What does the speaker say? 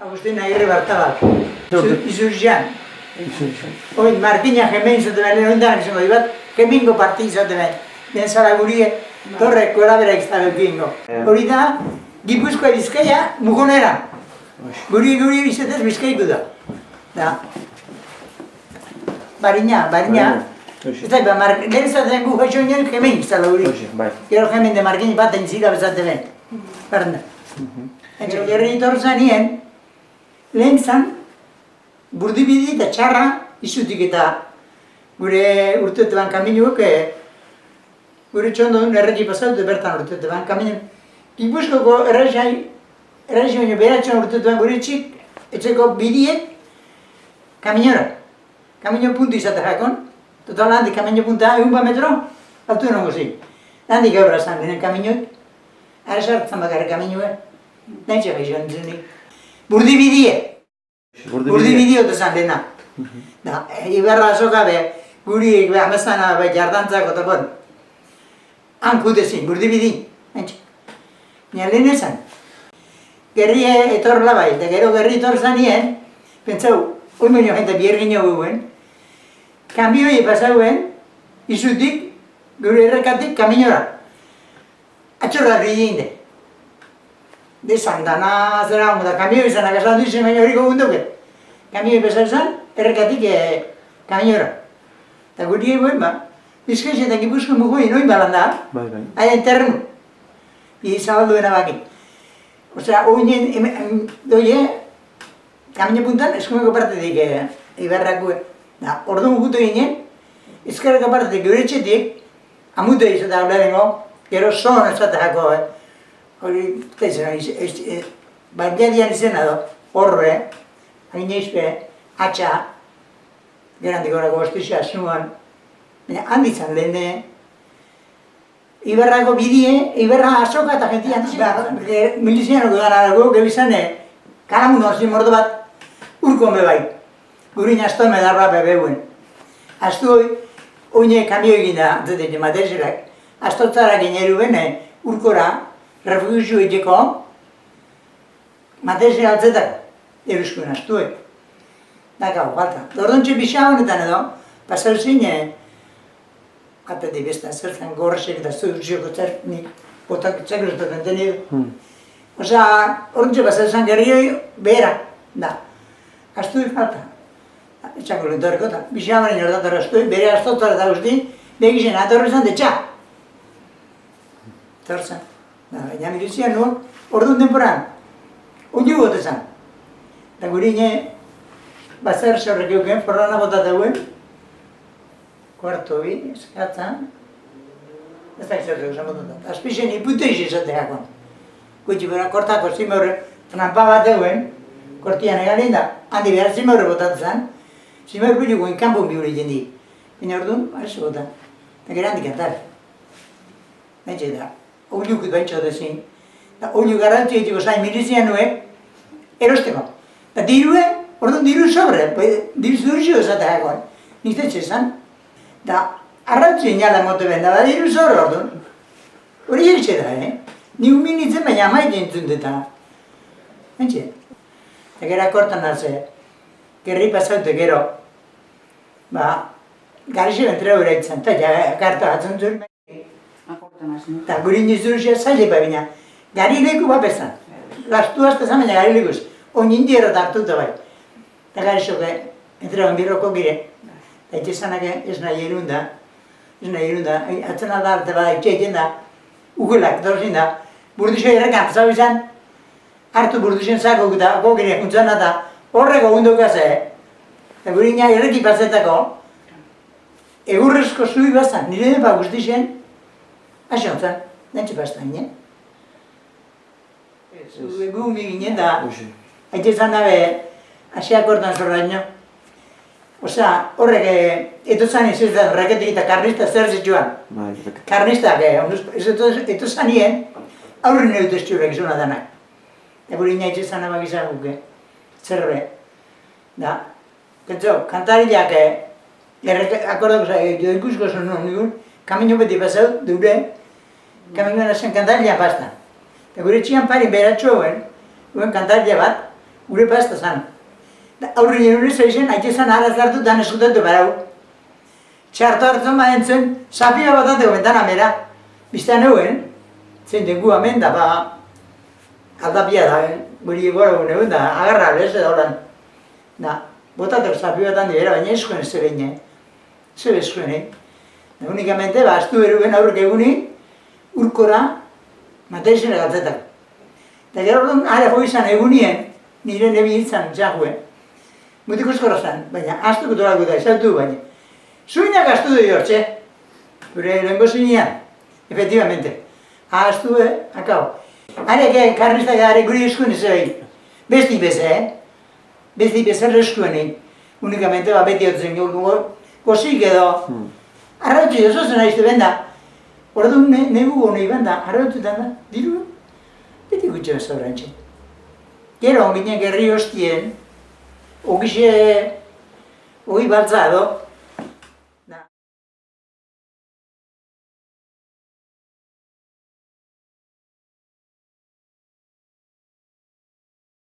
Agustin Agirre Bartabak, Izurxian. Oin, Martina Gemein zaten behar, oindan izango dibat, Gemingo parti izaten behar. Den zara gurie, torrek korabera izan bekingo. Hori da, Gipuzkoa Bizkaia mugonera. Guri bizetez Bizkaiku da. Barina. Eta lehen zaten gu jaixo nien Gemein zala guri. Gero Gemein de Markini bat entzila bezaten behar. Barna. Gerri itorza nien, lehen zan, burdibidi eta txarra izutik eta gure urteteban kaminuak, gure txondun erreki pasatu bertan urteteban kaminuak. Gipuzkoko erraixai baino beratxan urteteban gure txik, etxeko bidiek kaminora. Kamino puntu izatea jakon, total handik kamino punta egun metro, altu denongo zik. Handik aurra zan ginen kaminoek, ara sartzen bakarrik kaminoek. Nahi txega izan zendik. Burdibidie ote zan dena. Iberra azoka be, guri amezana be jardantzako eta bon. Han kutezin, burdibidi. Nien lehen ezan. Gerri etorla bai, eta gero gerri etor zanien, pentsau, oimenio jente biergin jau guen, kambioi pasauen, izutik, gure errekatik kaminora. Atxorra ridinde. Desan dana zera hongo da, kamioi izanak esan duzen baina horiko gunduke. Kamioi bezal zan, errekatik kaminora. Eta guri eguen ba, Bizkaia eta Gipuzko mugoi noin balan da, haien terrenu. Zabalduena baki. Osea, oinen, doie, kamino puntan eskumeko partetik iberrakue. Orduan gutu ginen, ezkerreko partetik gure etxetik, amute izatea hablarengo, gero son ezateako, hori, bandiadian izena do, horre, hainezpe, atxa, gerantik horako ostizia zuan, handitzan lehene, Iberrako bidie, Iberra azoka eta gentian, milizianoko gana gebizane, kalamuno hasi mordo bat, urkon bebai. Gurin astoen medarra bebeuen. Astu hoi, oine kambio egina, antzetik matezerak, astotzara gineru bene, urkora, refugio egiteko, matezera altzetak, eruskuen astu hoi. Dakau, falta. Dordontxe pixa honetan edo, pasau zine, Apetik besta zertzen gorrezek eta zuzioko zertnik botak txekruztaten tenidu. Osa, orduntxe bazen gerrioi behera, da. Astui falta. Etxako lentorreko eta bixamarin erdatara astui, bere astotzara eta guzti, begizien atorri zan detxa. Torzen. Baina milizian nuen, orduan temporan, oinu gote zan. Eta guri nire, bazer zorrek euken, forrana botatuen, kuarto bi, eskatzen, ez da izate guzan bototan. Azpixen ipute izateakon. Gutxi bera, kortako zimeurre, trampa bat eguen, kortian egalin da, handi behar zimeurre botatzen, zimeurre biluguen kanpun bihuri jendi. Baina orduan, ez botan. Eta gero handik atar. Naitxe da, oilukut baitxo dezin. Oilu garrantzio egiteko zain milizian nuek, erosteko. Eta dirue, orduan diru sobre, diru zurizio ezateakon. Niztetxe zan. Da, arratzuen jala mote benda, da diru zor orduan. Hori egitxe da, Ni huminitzen baina amaik entzun deta. Entxe. Eta gero akortan naze, gerri pasaute gero, garixe bentre hori egiten, eta ja, karta batzen zuen. Eta guri nizuruzia zaile babina, gari leku bapesan. Lastu azte zan baina gari lekuz, onin dierrot hartuta bai. Eta garixoke, entregon birroko gire. Eta zanak ez nahi erunda, atzen alda arte bada itxeiten da, ugelak dauzin da, burduzo errekan zau izan, hartu burduzen zako eta gogire kuntzan da, horreko gunduka ze, eta guri ina erreki patzetako, egurrezko zui bazan, nire depa guztixen, hasi hontzan, nintxe pastan ginen. Gu mi ginen da, haite zan dabe, hasi akortan zorraino. Osea, horrek etozan izaten raketik eta karnista zer zituan. Karnistak, etozan nien, aurren eut estxurek izuna danak. Eta guri nahi txezan abak izan guke, zerbe. Da, kantariak, akordako zai, joikusko zon nigun, kamino beti pasau, dure, kaminoan zen kantaria pastan. Eta gure txian pari beratxo guen kantaria bat, gure pazta zan. Aurri nire zoizen, haitxe zan araz hartu dan eskutatu barau. Txartu hartzen baden zen, sapia bat ateko bentan amera. Biztan euen, zein dengu amen da, aldapia da, guri gora egun da, agarra lez edo lan. Da, botatek sapia bat handi bera, baina eskuen ez zebein, zer eskuen, Unikamente, astu beruen aurrek eguni, urkora, materizena gatzetak. Eta gero orduan, are jo izan egunien, nire nebi hiltzan txahue. Mutiko eskora zan, baina astuko tolako da, esautu baina. Zuinak astu du jortxe, gure lehenko zuinean, efectivamente. Astu, akabo. Are karnistak are guri eskuen ez egin. Besti beze, Besti beze eskuenik. Unikamente, beti otzen gozik edo. Arrautu jozo zen aizte benda. Orduan negu honi benda, arrautu da, diru, beti gutxe bezaurantxe. Gero, ginen gerri hostien, ogixe, ogi baltza edo,